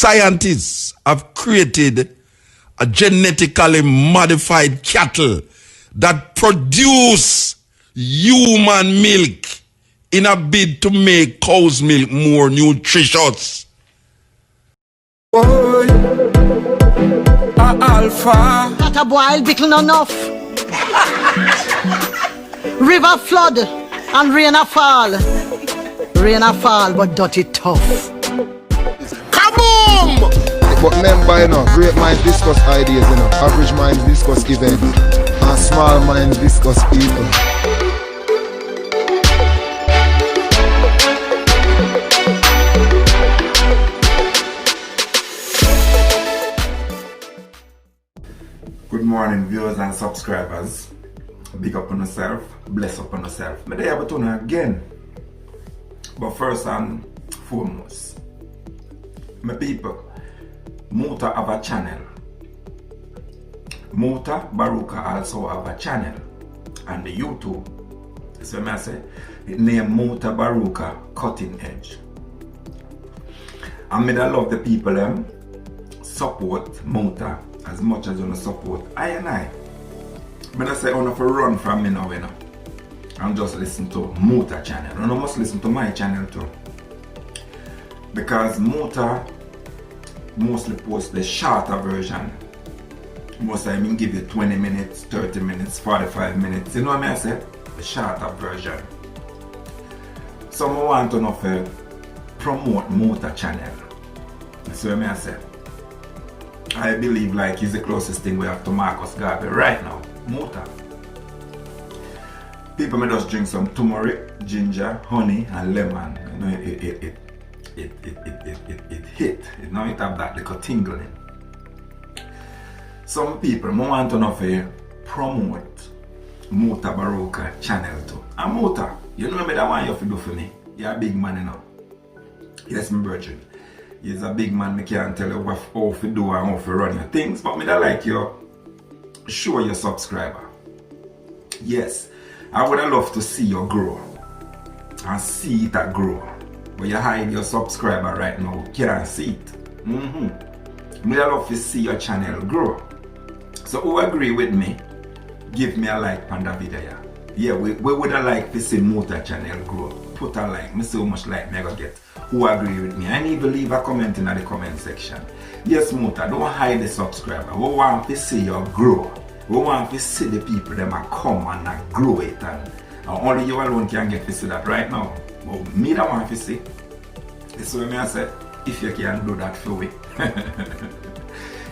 scientists have created a genetically modified cattle that produce human milk in a bid to make cow's milk more nutritious. Boy, alpha. That a boil bickle enough. River flood and rain a fall. Rain a fall, but dirty tough. Kaboom! But remember, great minds discuss ideas, average minds discuss events, and small minds discuss people. Good morning, viewers and subscribers. Big up on yourself, bless up on yourself. May they have a tune again. But first and foremost, my people, Muta have a channel. Mutabaruka also have a channel. And the YouTube, so I say, it named Mutabaruka Cutting Edge. And I love the people support Muta as much as you support I and I. But I say, I want to run from me now, and just listen to Muta channel. And I must listen to my channel too. Because Muta mostly post the shorter version. Most of them give you 20 minutes, 30 minutes, 45 minutes. You know what I say? The shorter version. Some want to know for promote Muta channel. That's what I say. I believe like he's the closest thing we have to Marcus Garvey right now. Muta. People may just drink some turmeric, ginger, honey, and lemon. You know, it hit. You know, it have that little tingling. Some people may want to know if promote Mutabaruka channel too. And Muta, you know me that one you have to do for me. You're a big man, you know. Yes, my virgin. He's a big man, I can't tell you how to do and how to run your things, but I like you show your subscriber. Yes, I would have loved to see you grow and see it grow. But you hide your subscriber right now, you can't see it. I would love to see your channel grow. So who agree with me, give me a like on the video. Yeah, we would have liked to see Muta channel grow. Put a like, me so much like me I get. Who agree with me? I need to leave a comment in the comment section. Yes, Muta, don't hide the subscriber. We want to see you grow. We want to see the people that come and grow it. And only you alone can get to see that right now. But me that want to see. This is what I say. If you can do that for me.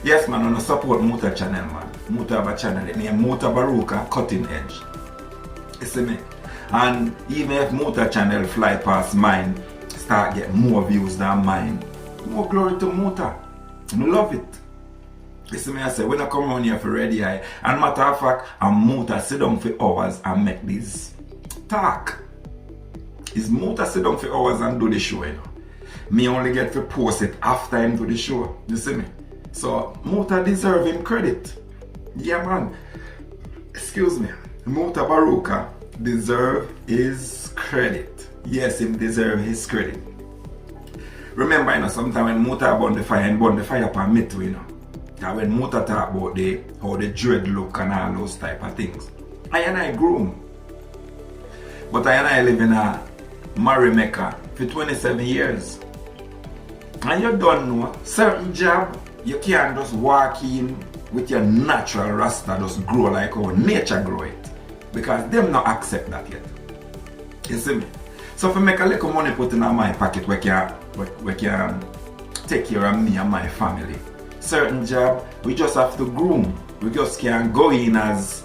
Yes, man, I want to support Muta channel, man. Muta have a channel. It named Mutabaruka Cutting Edge. You see me? And even if Muta channel fly past mine, start get more views than mine, more glory to Muta. I love it. You see me, I say, when I come on here for ready eye, and matter of fact, I'm Muta sit down for hours and make this talk. Is Muta sit down for hours and do the show, you know. Me only get to post it after him do the show. You see me? So Muta deserve him credit. Yeah, man. Excuse me. Mutabaruka deserve his credit. Yes, him deserve his credit. Remember, you know, sometimes when Muta burn the fire, and burn the fire upon me too, you know. And when Muta talk about how the dread look and all those type of things, I groom. But I live in a Mary Mecca for 27 years. And you don't know, certain job, you can't just walk in with your natural rasta just grow like how nature grow it. Because them not accept that yet. You see me? So if I make a little money put in my pocket where can take care of me and my family. Certain job, we just have to groom. We just can't go in as,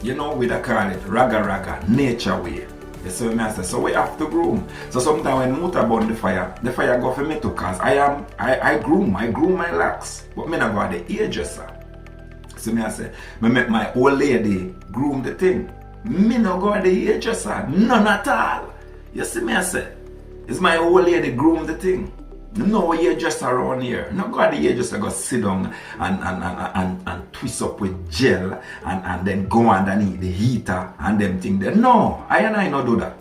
you know, we call it raga, nature way. You see what I say? So we have to groom. So sometimes when Muta burn the fire go for me too, cause I groom my locks. But me not go at the hairdresser. So me I say, me make my old lady groom the thing. Me not go at the hairdresser, none at all. You see me I say, it's my old lady groom the thing. No hairdresser around here. No go at the hairdresser, go sit down and twist up with gel and then go underneath the heater and them thing there. No, I not do that.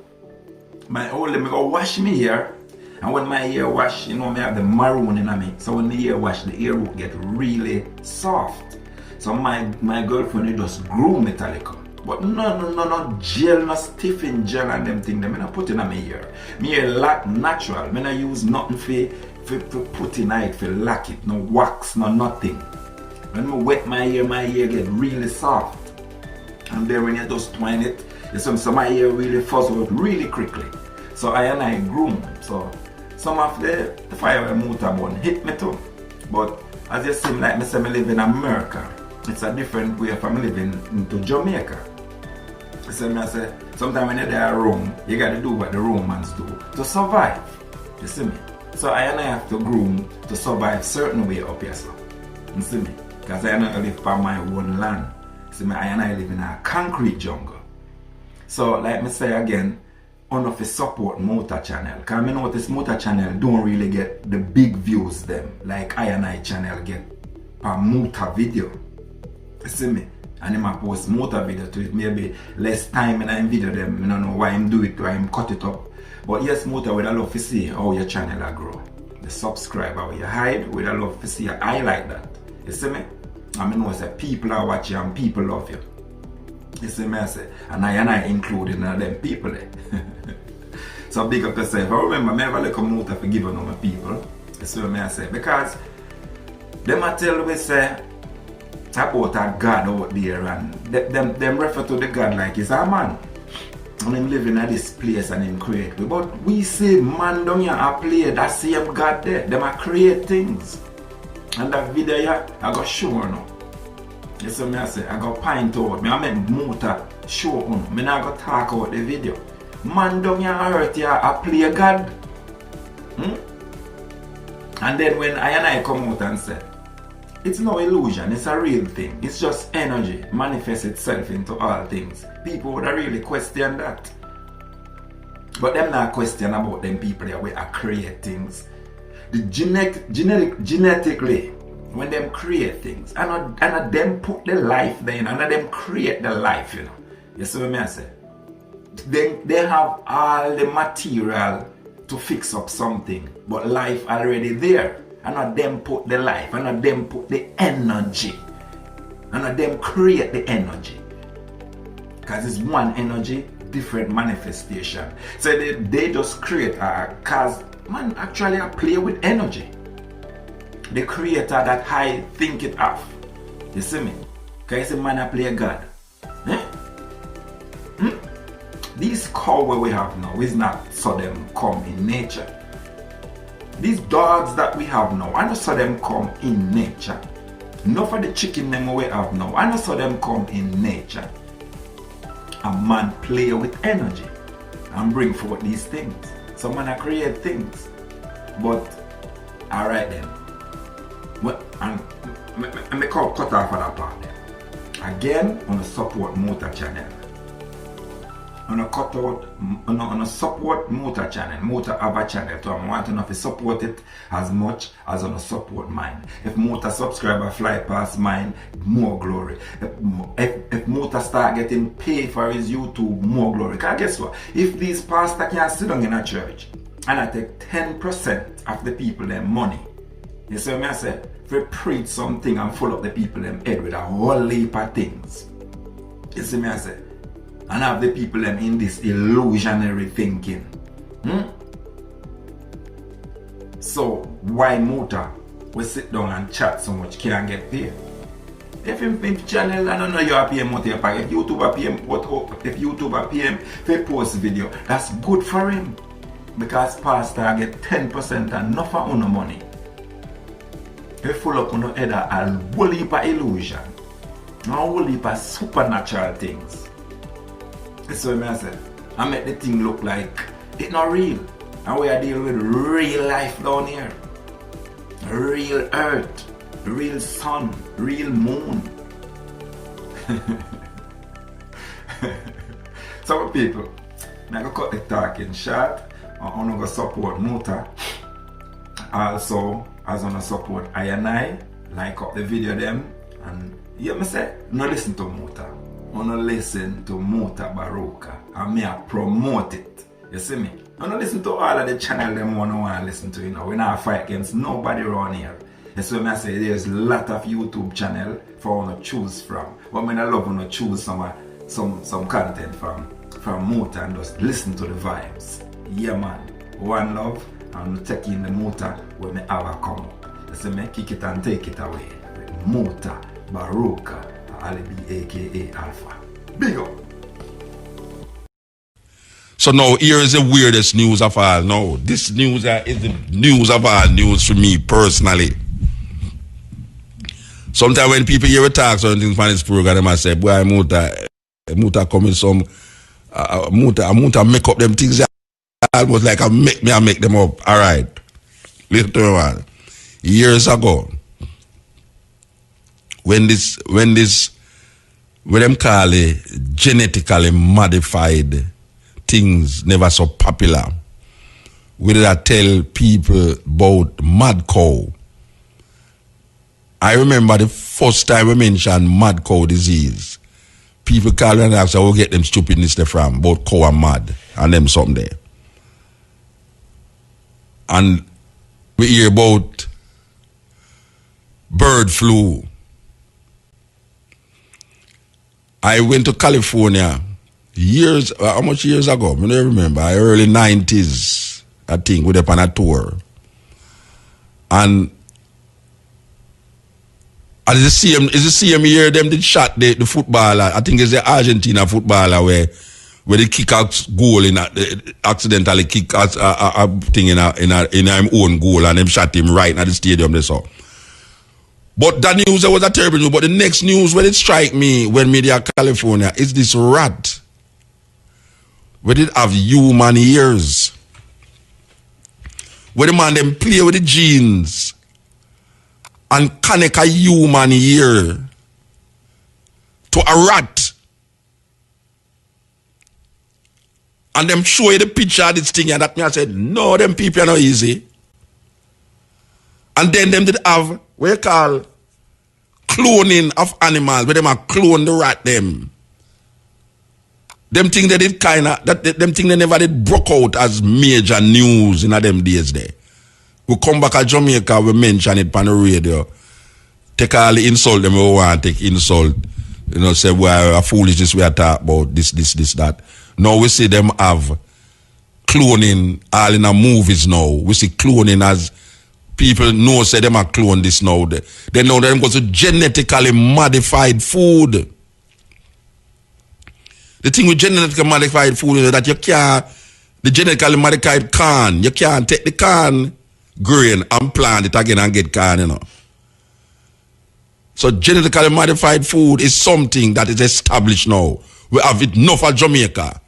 My old lady go wash me here And when my hair wash, you know, I have the maroon in me. So when the hair wash, the hair root get really soft. So my girlfriend, you just groom it a little. But no gel, no stiffing gel and them thing. I'm not putting on my hair. My hair lock natural. I don't use nothing for put in it, for lock it. No wax, no nothing. When I wet my hair get really soft. And then when you just twine it, you see my hair really fuzz out really quickly. So I groom. So some of the fire motor bone hit me too. But as you see, like I live in America. It's a different way from living into Jamaica. So I say, sometimes when you're there at Rome, you gotta do what the Romans do to survive. You see me? So I have to groom to survive certain way up here, so. You see me? Because I live on my own land. See me, I live in a concrete jungle. So like me say again, on of support motor channel. Because I notice motor channel don't really get the big views them like I channel get per motor video. You see me? And him a post motor video to it, maybe less time in a video them. I don't know why him do it, why him cut it up. But yes, motor would love to see how your channel a grow. The subscriber you hide, would love to see I like that. You see me? I know say people are watching and people love you. You see me I say, and I include in them people there. So big up yourself. I remember me have a little motor for giving on my people. You see me I say, because them a tell me say about a God out there, and them refer to the God like he's a man. And him living at this place and him create. But we see man down here a play that same God there. Them a create things. And that video here, I got show now. You see me I say, I got point out. I make motor show on. I not go talk about the video. Man down here on earth here a play God. And then when I come out and say, it's no illusion, it's a real thing. It's just energy manifests itself into all things. People would really question that. But them not question about them people that way are create things. The genetically, when them create things, and them put the life there, and them create the life, you know. You see what I say? They have all the material to fix up something, but life already there. And them put the life, and them put the energy, and them create the energy. Because it's one energy, different manifestation. So they just create, because man actually play with energy. The creator that I think it off. You see me? Because it's man play God. These cow we have now is not so them come in nature. These dogs that we have now, I don't saw them come in nature. Not for the chicken them we have now, I don't saw them come in nature. A man play with energy and bring forth these things. Some man create things. But alright then. Well, and I cut off of that part then. Again, on the support motor channel. On a support motor channel, motor have a channel, so I want to support it as much as on a support mine. If motor subscriber fly past mine, more glory. If motor start getting paid for his YouTube, more glory. Because guess what? If these pastors can sit down in a church and I take 10% of the people their money, you see what I say? If we preach something and full up the people them head with a whole heap of things. You see what I say? And have the people them in this illusionary thinking. So why motor we sit down and chat so much can't get paid? If him channel, I don't know you are paying money, if YouTube are paying if YouTube are paying for post video, that's good for him. Because pastor get 10% and enough for no money. If full up on the head a whole heap of illusion. A whole heap of supernatural things. That's what I say. I make the thing look like it's not real. And we are dealing with real life down here. Real earth, real sun, real moon. So people, I'm going to cut the talking short. I'm going to support motor. Also, as I'm going to support I, like up the video them. And you know me say, no listen to motor. I want to listen to Mutabaruka and me I promote it. You see me? I don't listen to all of the channel them want to listen to, you know. We not fight against nobody around here. That's why I say there's a lot of YouTube channel for one to choose from. But I love when to choose some content from Muta and just listen to the vibes. Yeah man, one love and take in the Muta when me ever come up. That's why me kick it and take it away. With Mutabaruka, Alibi aka Alpha. Big up! So now here is the weirdest news of all. No, this news is the news of all news for me personally. Sometimes when people hear a talk or things from this program, they might say, boy, Muta come in some Muta make up them things almost like I make them up. Alright. Listen to me, man. Years ago, when them call it genetically modified things never so popular, we did I tell people about mad cow. I remember the first time we mentioned mad cow disease. People call and ask, I will get them stupidness there from, about cow and mad, and them something there. And we hear about bird flu. I went to California years, how much years ago? I don't remember. Early 90s, I think, we were on a tour. And it's the same year them did shot the footballer. I think it's the Argentina footballer where they kick out goal accidentally kick out a thing in him own goal and them shot him right at the stadium they saw. But that news was a terrible news. But the next news when it strike me when media California is this rat where it have human ears. Where the man them play with the genes and connect a human ear to a rat. And them show you the picture of this thing and that me I said, no, them people are not easy. And then them did have what you call cloning of animals, where them are clone the rat them. Them thing they did them thing they never did broke out as major news in them days there. We come back to Jamaica, we mention it on the radio. Take all the insult them we want, take insult. You know, say well, a foolishness we are talking about, this, that. Now we see them have cloning all in the movies now. We see cloning as people know say them are clone this now. They know them go to genetically modified food. The thing with genetically modified food is that you can't, the genetically modified corn, you can't take the corn grain and plant it again and get corn, you know. So genetically modified food is something that is established now. We have it enough for Jamaica.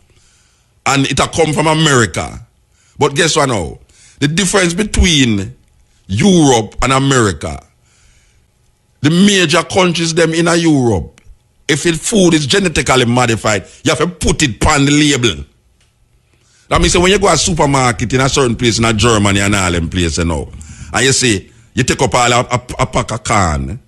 And it has come from America. But guess what now? The difference between Europe and America, the major countries them in Europe, if the food is genetically modified, you have to put it on the label. That means when you go to a supermarket in a certain place in Germany and all them places, you know, and you see, you take up all a pack of corn,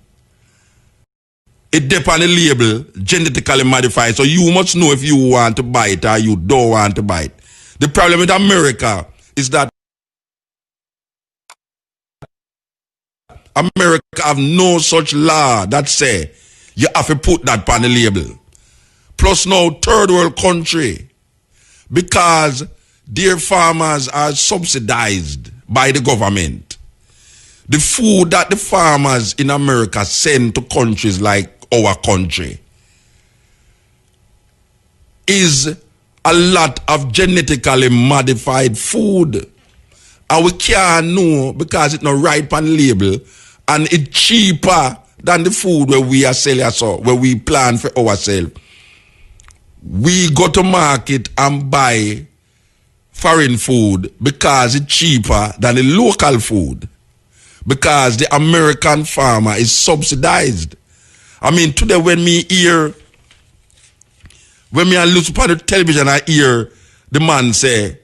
it dep on the label, genetically modified, so you must know if you want to buy it or you don't want to buy it. The problem with America is that America have no such law that say you have to put that on the label. Plus now, third world country, because their farmers are subsidized by the government. The food that the farmers in America send to countries like our country is a lot of genetically modified food. And we can't know because it's not right on the label and it's cheaper than the food where we are selling ourselves, where we plan for ourselves. We go to market and buy foreign food because it's cheaper than the local food. Because the American farmer is subsidized. I mean, today when me look upon the television, I hear the man say,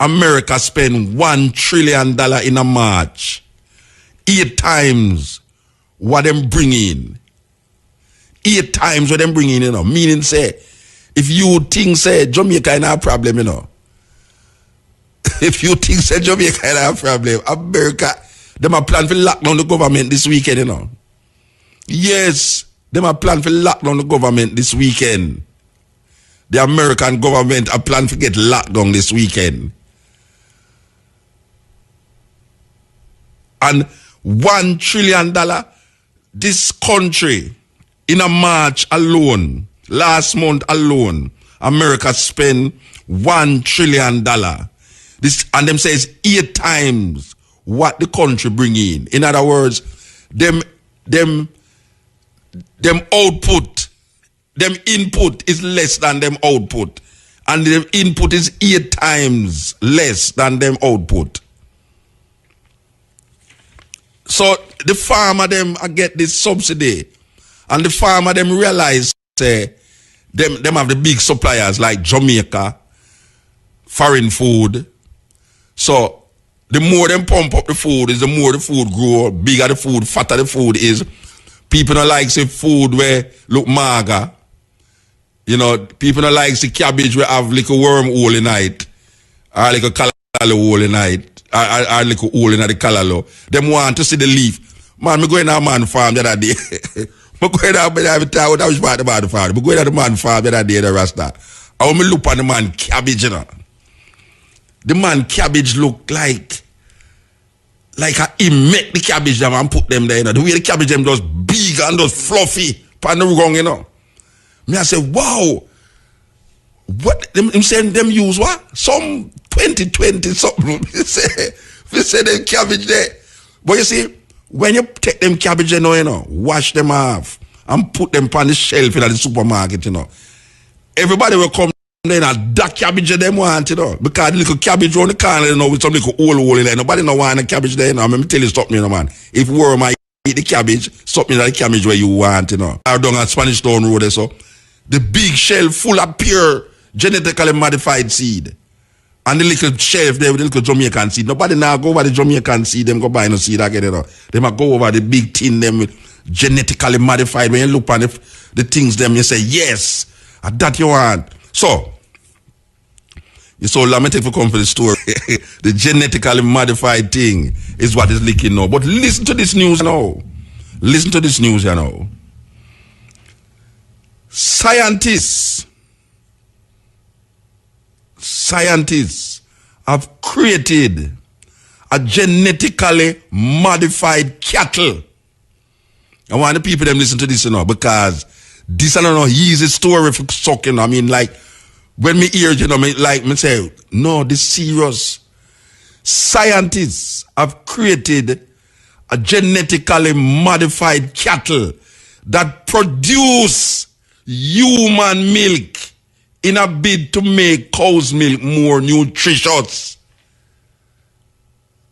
America spend $1 trillion in a march. 8 times what them bring in. 8 times what them bring in, you know. Meaning say, if you think say Jamaica ain't a problem, you know. if you think that Jamaica have a problem, America, them a plan for lock down the government this weekend, you know. Yes, them a plan for lock down the government this weekend. The American government a plan to get locked down this weekend. And $1 trillion, this country, in a March alone, last month alone, America spent $1 trillion. This, and them says 8 times what the country bring in. In other words, them output, them input is less than them output. And them input is 8 times less than them output. So the farmer them get this subsidy. And the farmer them realize them have the big suppliers like Jamaica, foreign food. So the more them pump up the food is the more the food grow, bigger the food, fatter the food is. People don't like say food where look mager. You know, people don't like the cabbage where have like a wormhole in it, or like a calalo hole in it, or like a hole in the calalo. Them want to see the leaf. Man, me going to a man farm the other day. Me going to the farm. Me going to the man farm the other day, the Rasta. I want me look on the man cabbage, you know. The man cabbage look like he make the cabbage them and put them there, you know. The way the cabbage them just big and just fluffy, pan the wrong, you know. Me I say, wow. What them saying them use what? Some 2020 something. They say them cabbage there. But you see, when you take them cabbage, you know, wash them off and put them on the shelf in the supermarket, you know. Everybody will come then and that cabbage them want, you know. Because the little cabbage around the corner, you know, with some little hole in there. Nobody no want a cabbage there, you know. Let me tell you something, you know, man. If worm I eat the cabbage, something like the cabbage where you want, you know. I down at Spanish Town Road there, so the big shelf full of pure genetically modified seed. And the little shelf there with the little Jamaican seed. Nobody now go over the Jamaican seed, them go buy no seed again, you know. They might go over the big tin them with genetically modified. When you look on the things them, you say, yes, that you want. So let me take for come for the story. The genetically modified thing is what is leaking now. But listen to this news now. Listen to this news, you know. Scientists have created a genetically modified cattle. I want the people them listen to this, you know, because this I don't know easy story for sucking. I mean, like when me hear, you know, me say, no, this serious. Scientists have created a genetically modified cattle that produce human milk in a bid to make cow's milk more nutritious.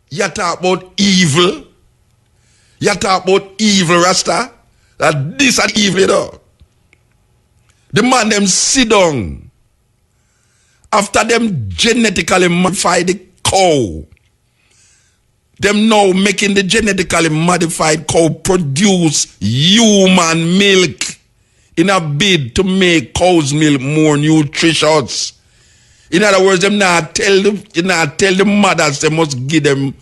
You talk about evil. You talk about evil, Rasta. That this is evil, you know. The man them sit down. After them genetically modify the cow. Them now making the genetically modified cow produce human milk in a bid to make cow's milk more nutritious. In other words, them not tell the mothers they must give them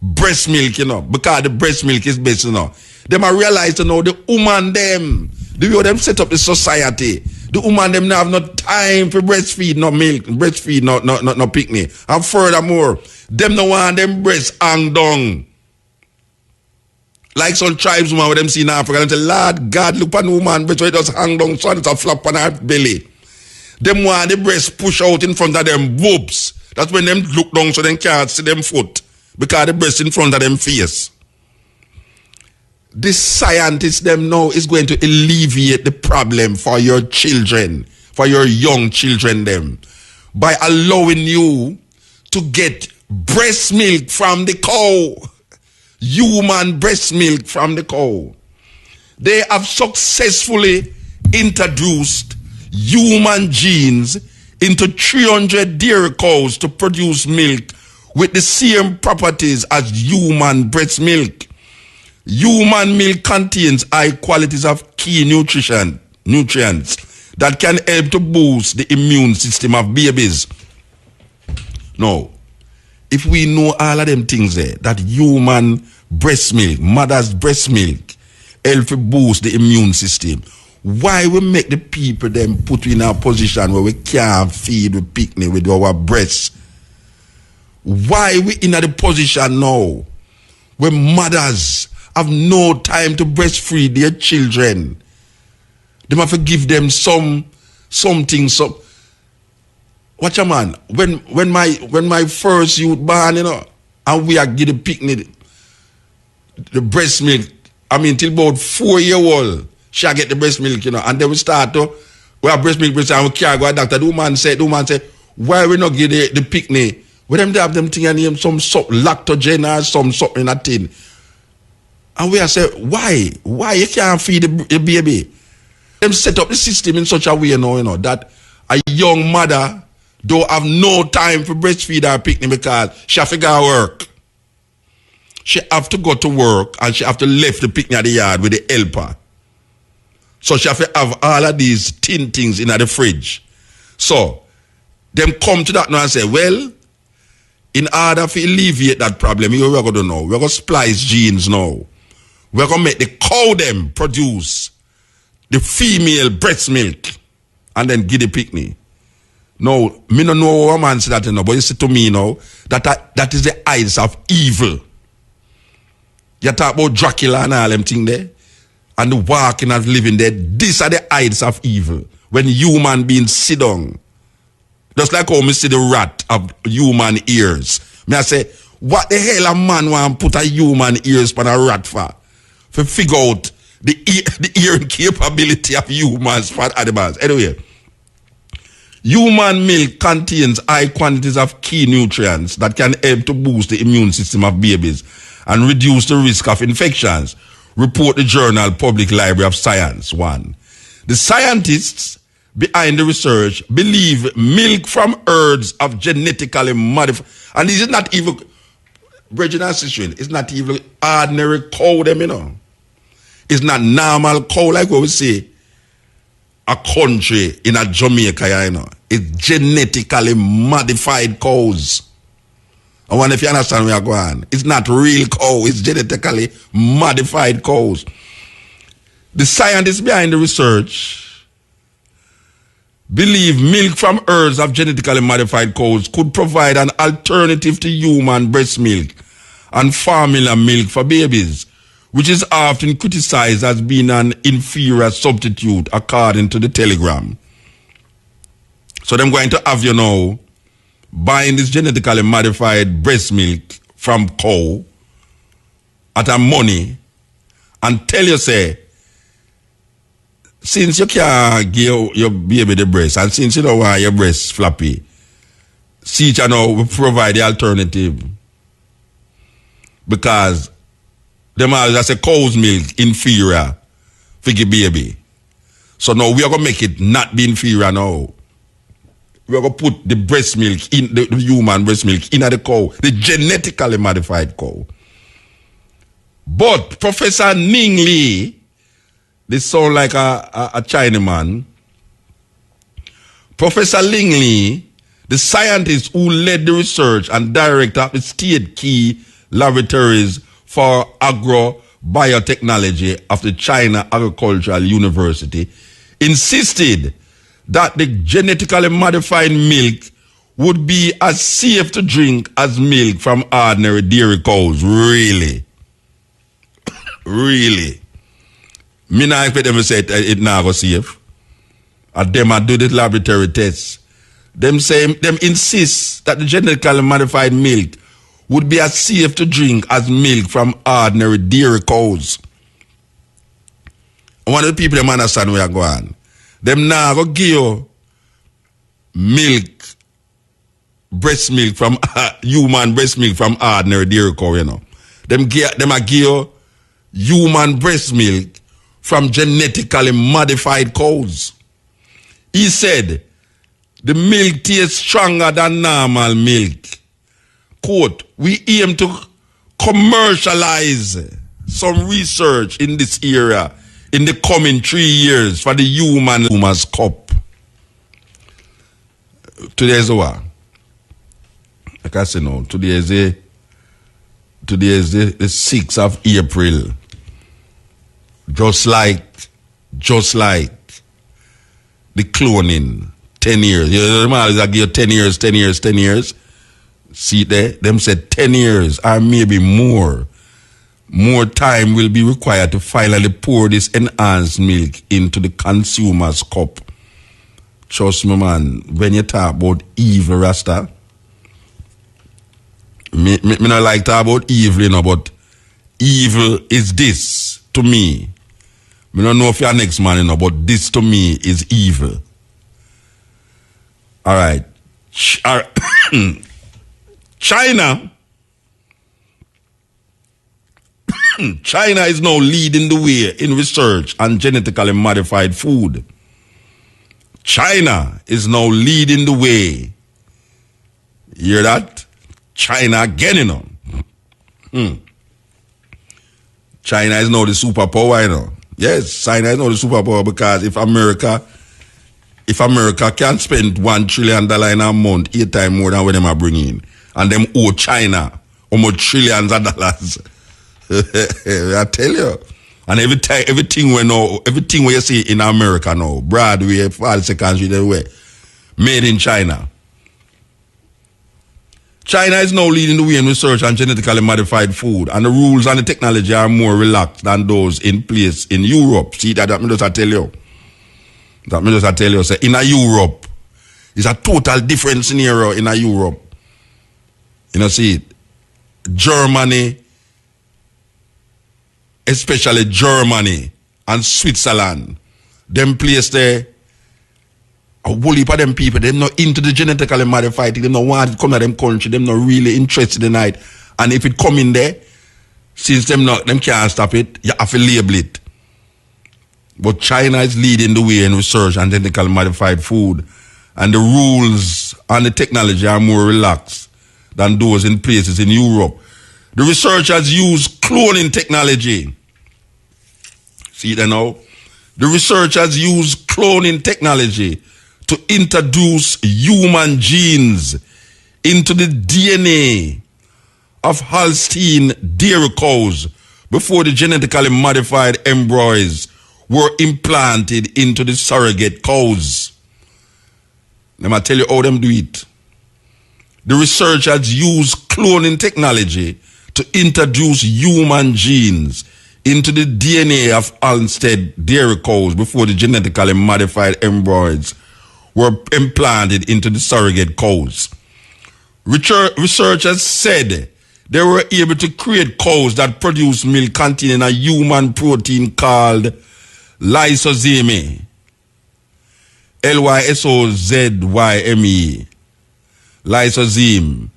breast milk, you know, because the breast milk is best, you know. Them are realize, you know, the woman them, the way them set up the society, the woman them now have no time for breastfeed no milk, breastfeed no picnic. And furthermore, them no want them breast hang down. Like some tribes woman with them see in Africa, and say, Lord God, look on the woman, but it just hang down, so it's a flap on her belly. Them want the breast push out in front of them boobs. That's when them look down so they can't see them foot. Because the breast in front of them face. This scientist them now is going to alleviate the problem for your children, for your young children them, by allowing you to get breast milk from the cow. Human breast milk from the cow. They have successfully introduced human genes into 300 dairy cows to produce milk with the same properties as human breast milk. Human milk contains high qualities of key nutrients that can help to boost the immune system of babies. Now, if we know all of them things there, that human breast milk, mother's breast milk, help to boost the immune system, why we make the people them put in a position where we can't feed the picnic with our breasts? Why we in a position now where mothers have no time to breastfeed their children? They have to give them something. Watch a man. When my first youth born, and we are give the picnic, the breast milk. I mean, till about 4-year-old, she get the breast milk, and then we start to we have breast milk, and we can't go to the doctor. The woman said, why we not give the picnic? With them they have them thing and name some lactogen or something in a thing. And we are say, why? Why you can't feed the baby? Them set up the system in such a way, that a young mother don't have no time for breastfeed her picnic because she have to go to work. She have to go to work and she have to leave the picnic at the yard with the helper. So she have to have all of these tin things in the fridge. So, them come to that now and say, well, in order to alleviate that problem, we're going to do now. We're going to splice genes now. We're going to make the cow them produce the female breast milk and then give the picnic. Now, me don't know what man say that, but you say to me now, that is the eyes of evil. You talk about Dracula and all them things there, and the walking and living there. These are the eyes of evil. When human beings sit down, just like how me see the rat of human ears. Me I say, what the hell a man want to put a human ears on a rat for? To figure out the hearing capability of humans for animals. Anyway, human milk contains high quantities of key nutrients that can help to boost the immune system of babies and reduce the risk of infections, report the journal Public Library of Science 1. The scientists behind the research believe milk from herds of genetically modified, and this is not even, Bridget and sister, it's not even ordinary cow them, It's not normal cow like what we say, a country in a Jamaica, It's genetically modified cows. I wonder if you understand where I'm going. It's not real cow, it's genetically modified cows. The scientists behind the research believe milk from herds of genetically modified cows could provide an alternative to human breast milk and formula milk for babies, which is often criticized as being an inferior substitute, according to the Telegram. So they're going to have buying this genetically modified breast milk from cow at a money and tell you, say, since you can't give your baby the breast and since you don't want your breast floppy, see we provide the alternative. Because them all just say cow's milk inferior for the baby. So now we are going to make it not be inferior now. We are going to put the breast milk, in the human breast milk, in the cow, the genetically modified cow. But Professor Ning Lee, this sound like a Chinaman, Professor Ling Lee, the scientist who led the research and director of the State Key Laboratories for Agrobiotechnology of the China Agricultural University, insisted that the genetically modified milk would be as safe to drink as milk from ordinary dairy cows. Really? Really? Me not expect them to say it now go safe. And them a do the laboratory tests. Them insist that the genetically modified milk would be as safe to drink as milk from ordinary dairy cows. And one of the people them understand where I go on. Them now go give you milk, breast milk from human breast milk from ordinary dairy cow, Them a give you human breast milk from genetically modified cows. He said, the milk tastes stronger than normal milk. Quote, we aim to commercialize some research in this area in the coming 3 years for the human's cup. Today's what? I like I say now, today is the 6th of April. Just like the cloning, 10 years. You know, I give you 10 years, 10 years, 10 years. See there? Them said 10 years or maybe more. More time will be required to finally pour this enhanced milk into the consumer's cup. Trust me, man, when you talk about evil, Rasta, me not like talk about evil, you know, but evil is this to me. I don't know if you're next man, you know, but this to me is evil. All right. China is now leading the way in research on genetically modified food. China is now leading the way. You hear that? China again, you know. China is now the superpower, you know. Yes, China is now the superpower because if America can spend $1 trillion in a month, 8 times more than what them are bringing in, and them owe China almost trillions of dollars. I tell you. And everything we you see in America now, Broadway, 42nd Street, everywhere, made in China. China is now leading the way in research on genetically modified food, and the rules and the technology are more relaxed than those in place in Europe. See that me just tell you. Say in Europe, it's a total different scenario in Europe. You know, see it. Germany, especially Germany and Switzerland, them place there, a whole heap of them people, them not into the genetically modified thing, them not want it come to them country, them not really interested in it. And if it come in there, since them can't stop it, you have to label it. But China is leading the way in research on genetically modified food, and the rules and the technology are more relaxed than those in places in Europe. The researchers use cloning technology. See that now? The researchers use cloning technology to introduce human genes into the DNA of Holstein dairy cows before the genetically modified embryos were implanted into the surrogate cows. Let me tell you how them do it. The researchers use cloning technology to introduce human genes into the DNA of Holstein dairy cows before the genetically modified embryos were implanted into the surrogate cows. Researchers said they were able to create cows that produce milk containing a human protein called lysozyme. Lysozyme. Lysozyme.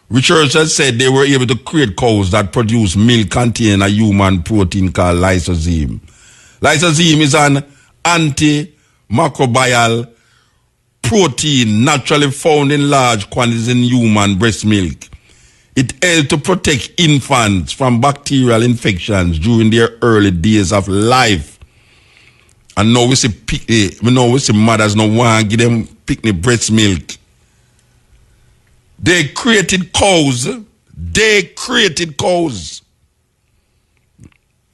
Researchers said they were able to create cows that produce milk containing a human protein called lysozyme. Lysozyme is an antimicrobial protein naturally found in large quantities in human breast milk. It helps to protect infants from bacterial infections during their early days of life. And now we see mothers no want to give them picnic breast milk. They created cows.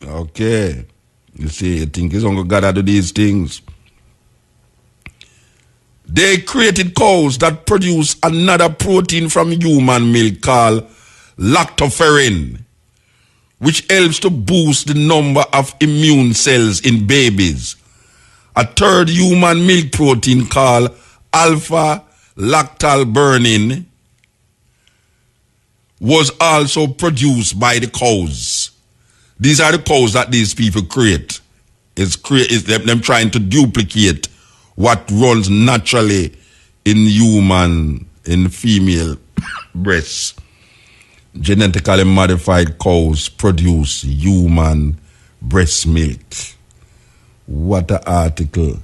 Okay. You see, you think it's only God to do these things. They created cows that produce another protein from human milk called lactoferrin, which helps to boost the number of immune cells in babies. A third human milk protein called alpha-lactalbumin was also produced by the cows. These are the cows that these people create. It's them trying to duplicate what runs naturally in female breasts. Genetically modified cows produce human breast milk. What an article.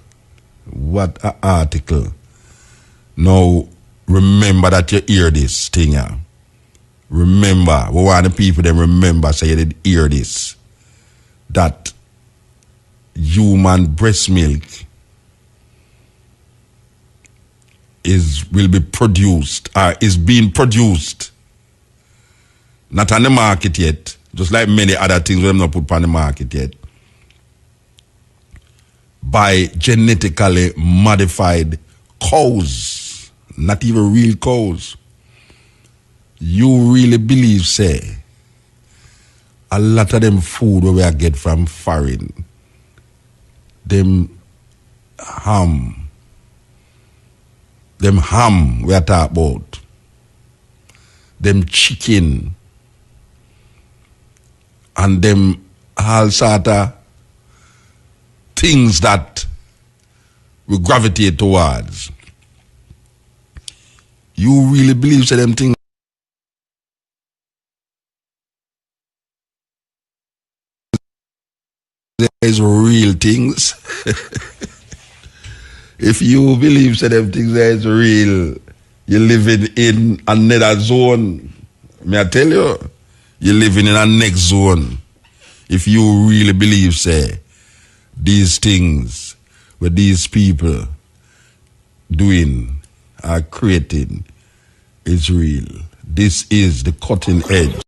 Now, remember that you hear this thing here. Remember, we want the people to remember, so you did hear this. That human breast milk will be produced, is being produced, not on the market yet, just like many other things we have not put on the market yet, by genetically modified cows, not even real cows. You really believe, say, a lot of them food where we are get from foreign, them ham we are talking about, them chicken, and them all sort of things that we gravitate towards. You really believe that them things is real things? If you believe that them things is real, you're living in another zone. May I tell you? You're living in a next zone. If you really believe, say, these things what these people doing are creating is real. This is the cutting edge.